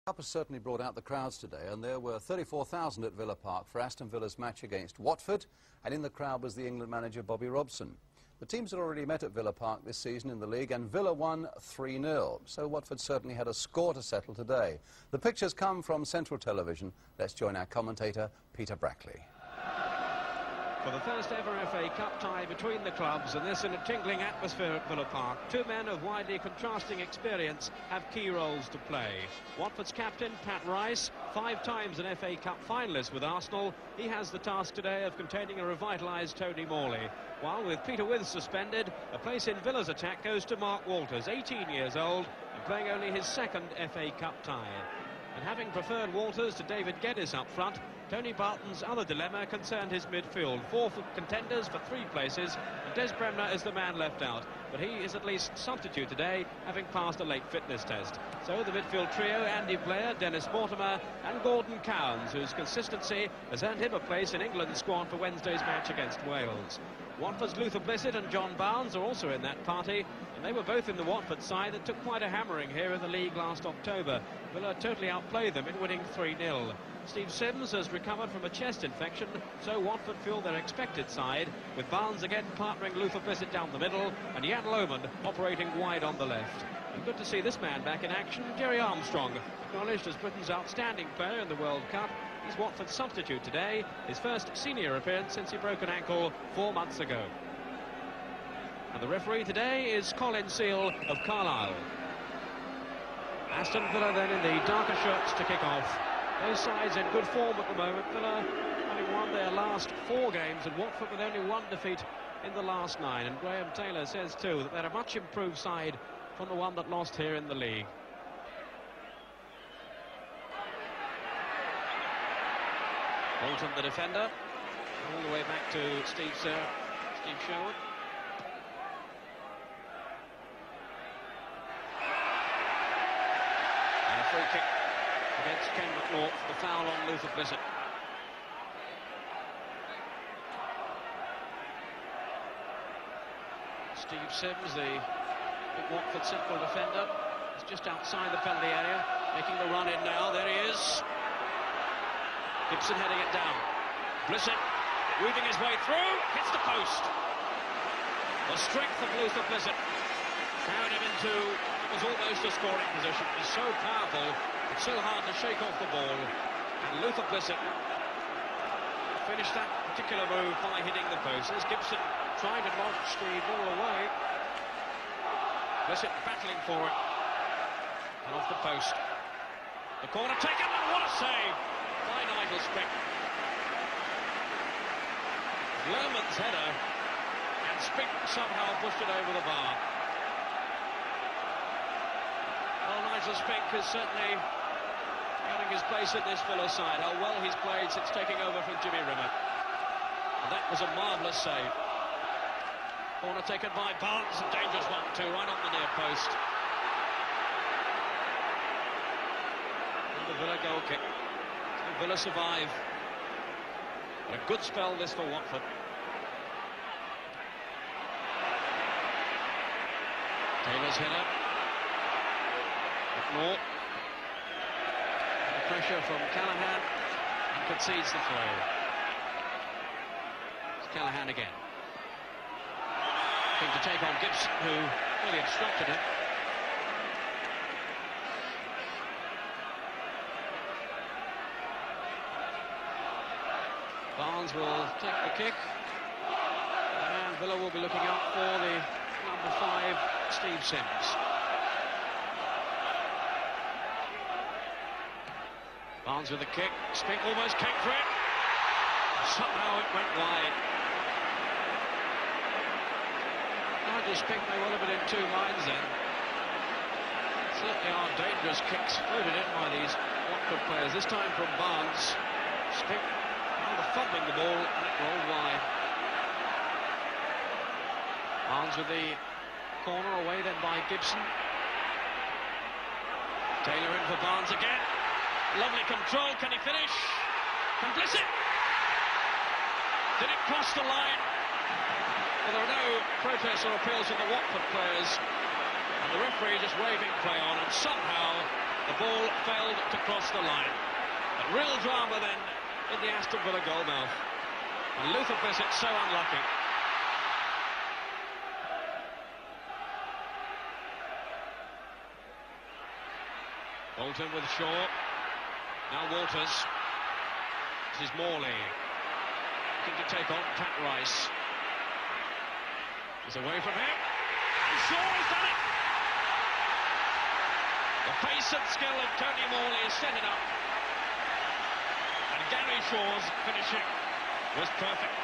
Cup has certainly brought out the crowds today, and there were 34,000 at Villa Park for Aston Villa's match against Watford, and in the crowd was the England manager Bobby Robson. The teams had already met at Villa Park this season in the league, and Villa won 3-0, so Watford certainly had a score to settle today. The pictures come from Central Television. Let's join our commentator, Peter Brackley. For the first ever FA Cup tie between the clubs, and this in a tingling atmosphere at Villa Park. Two men of widely contrasting experience have key roles to play. Watford's captain, Pat Rice, 5 times an FA Cup finalist with Arsenal. He has the task today of containing a revitalised Tony Morley. While with Peter Withs suspended, a place in Villa's attack goes to Mark Walters, 18 years old, and playing only his second FA Cup tie. And having preferred Walters to David Geddes up front, Tony Barton's other dilemma concerned his midfield. 4 contenders for 3 places, and Des Bremner is the man left out. But he is at least substitute today, having passed a late fitness test. So the midfield trio, Andy Blair, Dennis Mortimer and Gordon Cowans, whose consistency has earned him a place in England's squad for Wednesday's match against Wales. Watford's Luther Blissett and John Barnes are also in that party, and they were both in the Watford side that took quite a hammering here in the league last October. Villa totally outplayed them in winning 3-0. Steve Sims has recovered from a chest infection, so Watford feel their expected side, with Barnes again partnering Luther Blissett down the middle and Jan Lohmann operating wide on the left. And good to see this man back in action. Jerry Armstrong, acknowledged as Britain's outstanding player in the World Cup. He's Watford's substitute today, his first senior appearance since he broke an ankle 4 months ago. And the referee today is Colin Seal of Carlisle. Aston Villa then in the darker shirts to kick off. Those sides in good form at the moment. Villa having won their last 4 games, and Watford with only 1 defeat in the last 9. And Graham Taylor says too that they're a much improved side from the one that lost here in the league. Bolton, the defender, all the way back to Steve Sherwood. And a free kick against Ken McNaught for the foul on Luther Blissett. Steve Sims, the big Watford central defender, is just outside the penalty area, making the run in now. There he is. Gibson heading it down. Blissett weaving his way through, hits the post. The strength of Luther Blissett carried him into what was almost a scoring position. He's so powerful, it's so hard to shake off the ball. And Luther Blissett finished that particular move by hitting the post. As Gibson tried to launch the ball away, Blissett battling for it. And off the post. The corner taken, and what a save by Nigel Spink. Lerman's header, and Spink somehow pushed it over the bar. Well, Nigel Spink is certainly earning his place in this Villa side. How well he's played since taking over from Jimmy Rimmer. And that was a marvellous save. Corner taken by Barnes, a dangerous one too, right on the near post. And the Villa goal kick. Villa survive. But a good spell this for Watford. Taylor's header. McNaught. The pressure from Callaghan, and concedes the throw. It's Callaghan again. Looking to take on Gibson, who really obstructed him. Barnes will take the kick, and Villa will be looking out for the number 5, Steve Sims. Barnes with the kick, Spink almost came for it. Somehow it went wide. Nigel Spink may well have been in 2 minds then. Certainly are dangerous kicks floated in by these Watford players. This time from Barnes. Spink fumbling the ball, and it rolled wide. Barnes with the corner, away then by Gibson. Taylor in for Barnes again. Lovely control, can he finish? Can Blissett? Did it cross the line? Well, there are no protests or appeals from the Watford players, and the referee just waving play on, and somehow The ball failed to cross the line. But real drama then in the Aston Villa goalmouth. And Luther Bissett so unlucky. Bolton with Shaw. Now Walters. This is Morley. Looking to take on Pat Rice. He's away from him. And Shaw has done it. The pace and skill of Tony Morley has set it up. And Gary Shaw's finishing was perfect.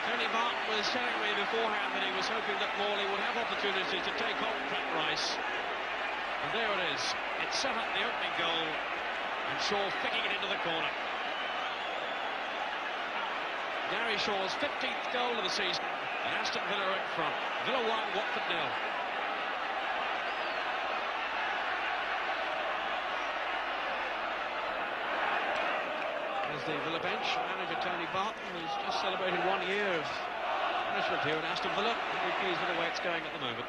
Tony Barton was telling me beforehand that he was hoping that Morley would have opportunity to take on Pat Rice. And there it is. It set up the opening goal, and Shaw flicking it into the corner. Gary Shaw's 15th goal of the season, and Aston Villa in front. Villa 1, Watford 0. There's the Villa bench. Manager Tony Barton has just celebrated 1 year of management here at Aston Villa. Very pleased with the way it's going at the moment.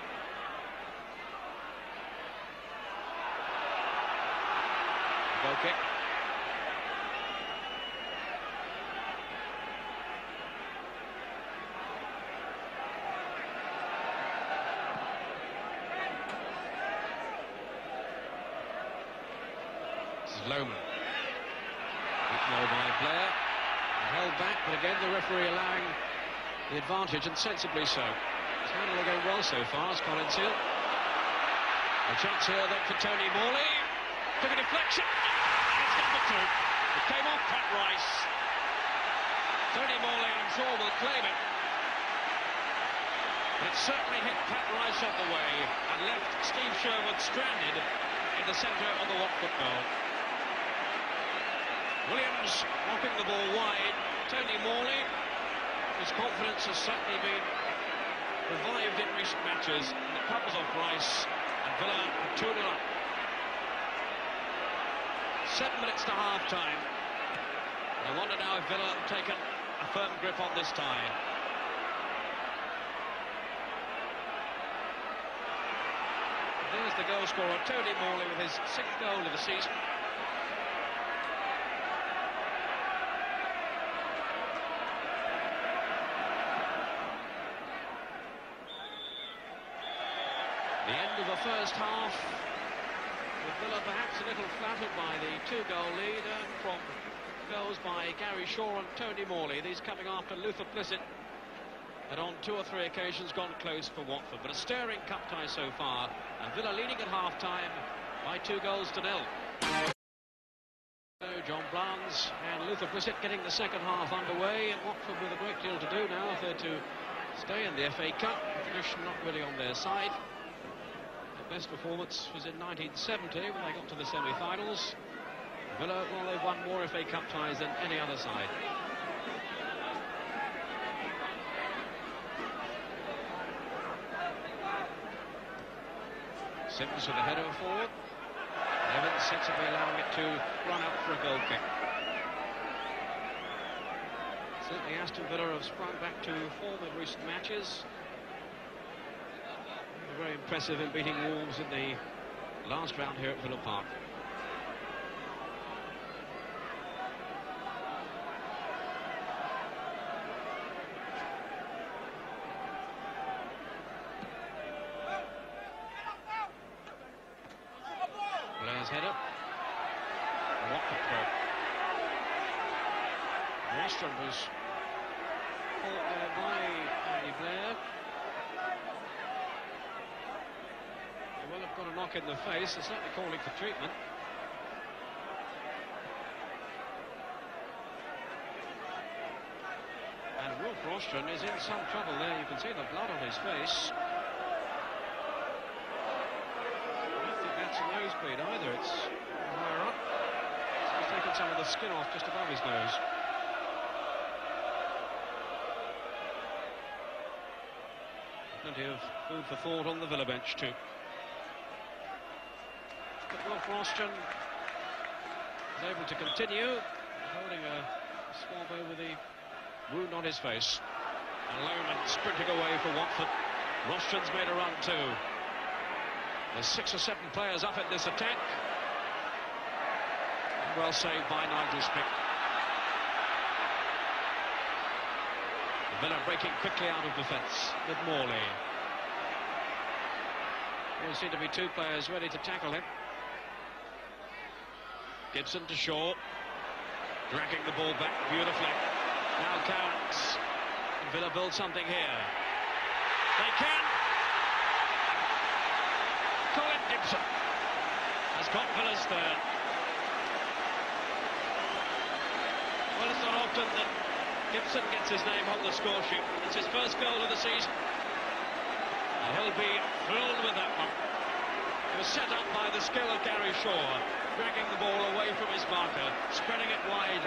Goal kick. This is Lohman. Beaten low by Blair. Held back, but again the referee allowing the advantage, and sensibly so. He's handled the game well so far, as Colin Seal. A chance here then for Tony Morley. Took a deflection. It's number 2. It came off Pat Rice. Tony Morley, I'm sure, will claim it. But it certainly hit Pat Rice off the way and left Steve Sherwood stranded in the centre of the Watford goal. Williams knocking the ball wide. Tony Morley, whose confidence has certainly been revived in recent matches, and it comes off Rice, and Villa 2-0 up. 7 minutes to half-time. I wonder now if Villa have taken a firm grip on this tie. There's the goal scorer, Tony Morley, with his 6th goal of the season. The end of the first half, with Villa perhaps a little flattered by the 2-goal lead from goals by Gary Shaw and Tony Morley. These coming after Luther Bissett had on 2 or 3 occasions gone close for Watford. But a stirring cup tie so far, and Villa leading at half-time by 2-0. John Browns and Luther Bissett getting the second half underway, and Watford with a great deal to do now if they're to stay in the FA Cup. The tradition not really on their side. Best performance was in 1970 when they got to the semi-finals. Villa, well, they've won more FA Cup ties than any other side. Sims with the header forward. Evans sensibly allowing it to run up for a goal kick. Certainly Aston Villa have sprung back to form in recent matches. Very impressive in beating Wolves in the last round here at Villa Park. Blair's header. Watford throw. Rostron was caught there by Andy Blair. Well, have got a knock in the face. They're certainly calling for treatment. And Wolf Rostron is in some trouble there. You can see the blood on his face. I don't think that's a nosebleed either. It's higher up. He's taken some of the skin off just above his nose. Plenty of food for thought on the Villa bench too. But Wolf Rostron is able to continue, holding a swab over the wound on his face. And Lohman sprinting away for Watford. Rostron's made a run too. There's 6 or 7 players up in this attack. Well saved by Nigel Spick. Villa breaking quickly out of defence with Morley. There seem to be 2 players ready to tackle him. Gibson to Shaw, dragging the ball back beautifully. Now Cowans. Villa build something here. They can. Colin Gibson has got Villa's third. Well, it's not often that Gibson gets his name on the score sheet. It's his first goal of the season. And he'll be thrilled with that one. It was set up by the skill of Gary Shaw, dragging the ball away from his marker, spreading it wide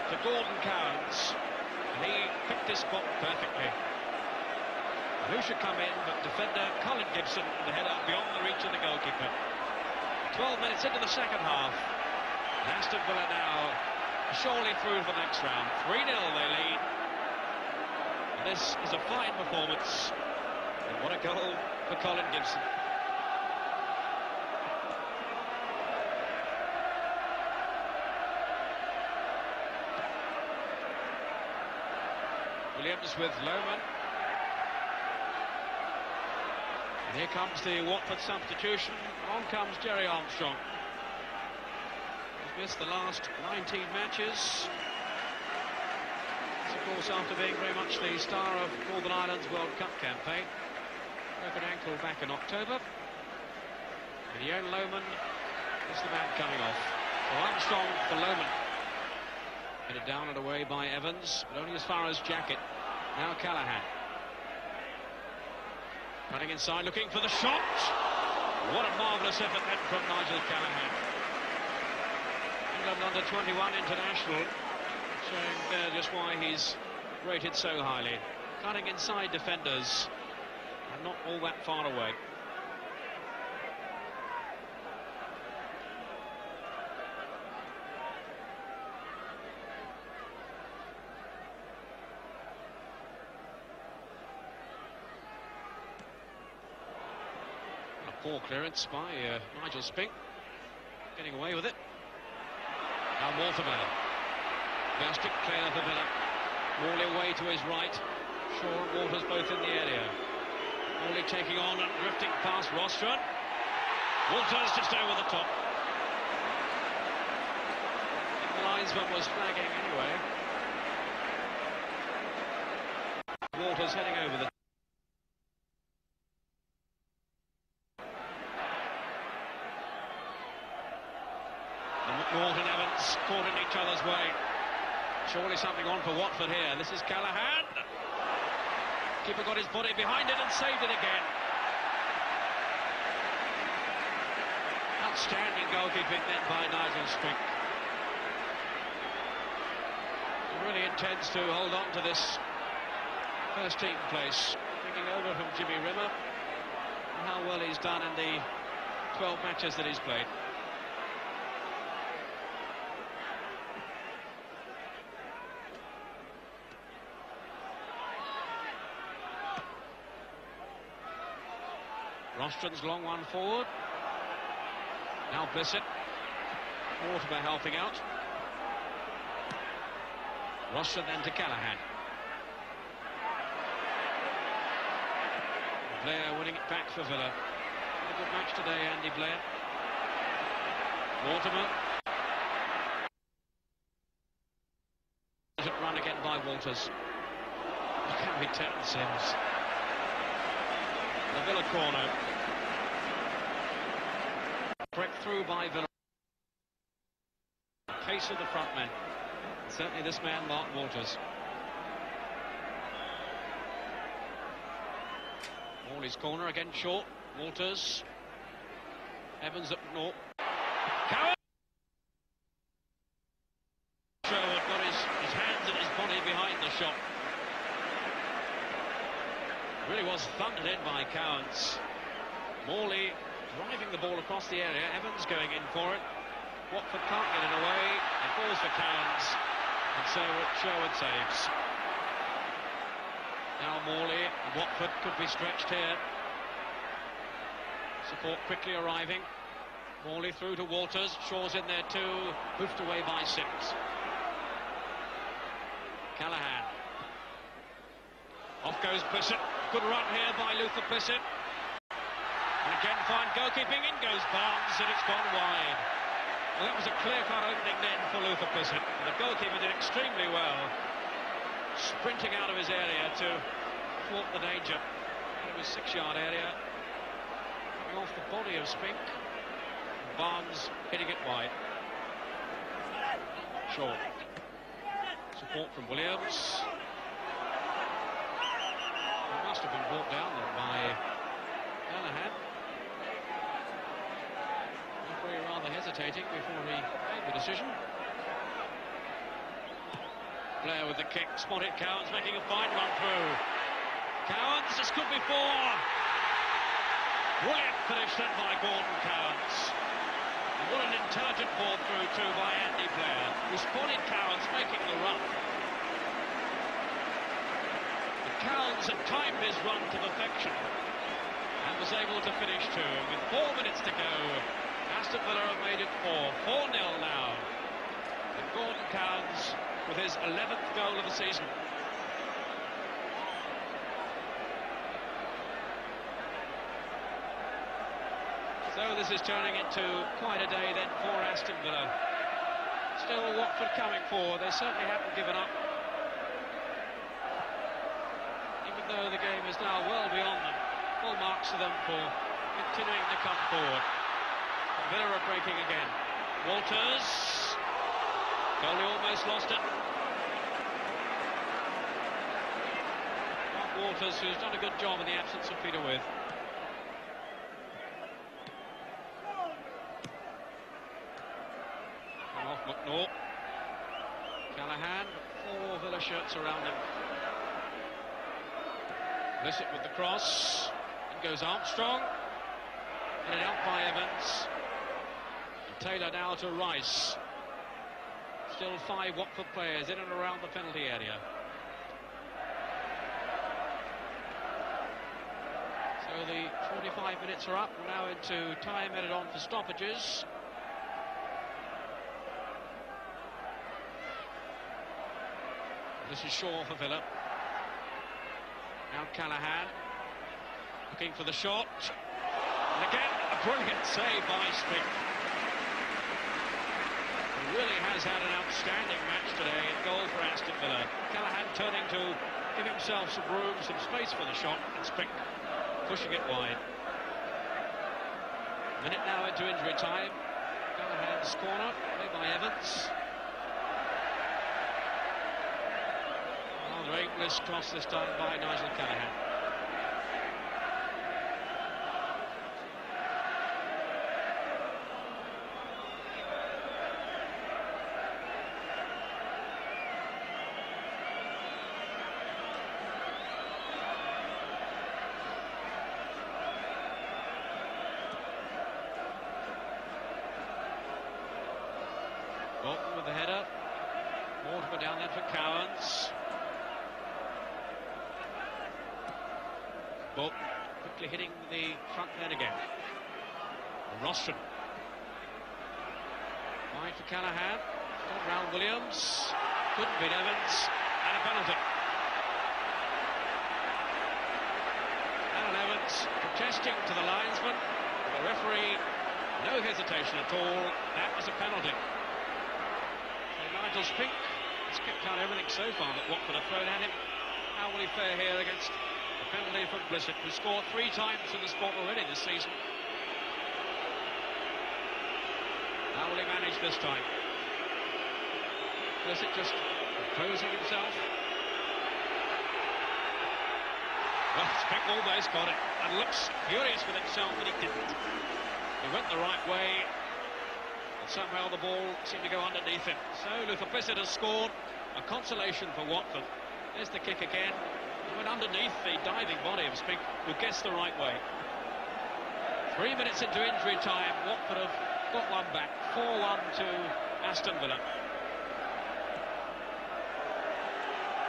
to Gordon Cowans. And he picked his spot perfectly. Who should come in but defender Colin Gibson, the header beyond the reach of the goalkeeper. 12 minutes into the second half. And Aston Villa now surely through for the next round. 3-0 they lead. And this is a fine performance. And what a goal for Colin Gibson. Williams with Lohman. And here comes the Watford substitution. On comes Jerry Armstrong. He's missed the last 19 matches. It's of course after being very much the star of Northern Ireland's World Cup campaign. Broken ankle back in October. And Ian Lohman is the man coming off. So Armstrong for Lohman. Headed down and away by Evans, but only as far as Jacket. Now Callahan. Cutting inside, looking for the shot. What a marvellous effort then from Nigel Callahan. England under-21 international, showing there just why he's rated so highly. Cutting inside defenders, and not all that far away. Poor clearance by Nigel Spink, getting away with it. Now Waterman. Stick clear for Villa. Morley away to his right. Shaw and Waters both in the area. Morley taking on and drifting past Rostron. Waters just over the top. The linesman was flagging anyway. Waters heading over the Norton Evans caught in each other's way. Surely something on for Watford here. This is Callahan. Keeper got his body behind it and saved it again. Outstanding goalkeeping then by Nigel Spink. He really intends to hold on to this first team place. Taking over from Jimmy Rimmer. And how well he's done in the 12 matches that he's played. Rostron's long one forward. Now Blissett. Waterman helping out. Rostron then to Callahan. Blair winning it back for Villa. A good match today, Andy Blair. Waterman. Run again by Walters. Look how he turns Sims. The Villa corner. Break through by Villa. Pace of the front men. Certainly this man, Mark Walters. Morley's corner again short. Walters. Evans up north. Coward. Sherwood got his hands and his body behind the shot. Really was thundered in by Cowans. Morley driving the ball across the area. Evans going in for it. Watford can't get it away. It falls for Cowans. And so Sherwood saves. Now Morley and Watford could be stretched here. Support quickly arriving. Morley through to Walters. Shaw's in there too. Hoofed away by Sims. Callahan. Off goes Bissett. Good run here by Luther Bissett. And again, fine goalkeeping. In goes Barnes, and it's gone wide. Well, that was a clear-cut opening then for Luther Bissett. The goalkeeper did extremely well, sprinting out of his area to thwart the danger. It was 6-yard area. Coming off the body of Spink. Barnes hitting it wide. Shaw. Support from Williams. He must have been brought down then by Callahan. Referee rather hesitating before he made the decision. Blair with the kick, spotted Cowans making a fine run through. Cowans, this could be 4. Brilliant finish then by Gordon Cowans. And what an intelligent ball through too by Andy Blair, who spotted Cowans making the run. And Cowans had timed his run to perfection and was able to finish too. And with 4 minutes to go, Aston Villa have made it 4-0 now. And Gordon Cowans with his 11th goal of the season. So this is turning into quite a day then for Aston Villa. Still Watford coming forward. They certainly haven't given up. Even though the game is now well beyond them. Full marks to them for continuing to come forward. Villa are breaking again. Walters. Goalie almost lost it. Mark Walters, who's done a good job in the absence of Peter With. And off McNaught. Callahan, 4 Villa shirts around him. Bissett with the cross. In goes Armstrong. Headed out by Evans. And Taylor now to Rice. Still 5 Watford players in and around the penalty area. So the 45 minutes are up. We're now into time added on for stoppages. This is Shaw for Villa. Now Callahan looking for the shot. And again, a brilliant save by Spink. He really has had an outstanding match today in goal for Aston Villa. Callahan turning to give himself some room, some space for the shot, and Spink pushing it wide. Minute now into injury time. Callahan's corner, played by Evans. Rather aimless cross this time by Nigel Callahan. Bolton with the header. Mortimer down there for Cowans. Bolton quickly hitting the front net again. Rostron. Wide for Callahan. Gone round Williams. Couldn't beat Evans. And a penalty. Alan Evans protesting to the linesman. The referee, no hesitation at all. That was a penalty. Nigel Spink has kept out everything so far that Watford have thrown at him. How will he fare here against a penalty from Bissett, who scored 3 times in the sport already this season? How will he manage this time? Bissett just composing himself. Well, Spink almost got it and looks furious with himself, but he didn't. He went the right way. Somehow the ball seemed to go underneath him. So Luther Bissett has scored. A consolation for Watford. There's the kick again. It went underneath the diving body of Spink, who guessed the right way. 3 minutes into injury time, Watford have got one back. 4-1 to Aston Villa.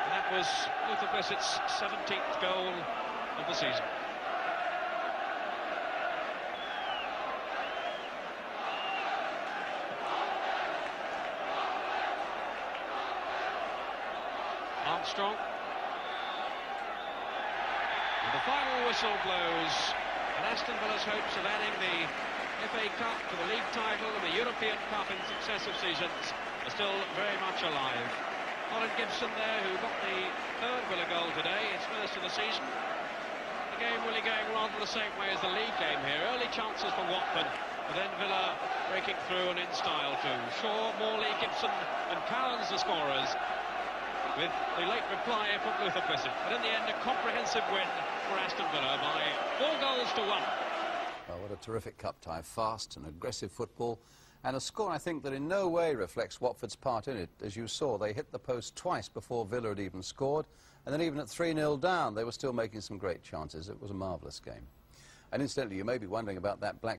And that was Luther Bissett's 17th goal of the season. on strong. And the final whistle blows, and Aston Villa's hopes of adding the FA Cup to the league title and the European Cup in successive seasons are still very much alive. Colin Gibson there, who got the third Villa goal today, his first of the season. The game really going rather the same way as the league game here. Early chances for Watford, but then Villa breaking through and in style too. Shaw, Morley, Gibson and Cowans the scorers, with the late reply from Luther Bissett. But in the end, a comprehensive win for Aston Villa by 4-1. Well, what a terrific cup tie. Fast and aggressive football, and a score, I think, that in no way reflects Watford's part in it. As you saw, they hit the post twice before Villa had even scored, and then even at 3-0 down, they were still making some great chances. It was a marvellous game. And incidentally, you may be wondering about that black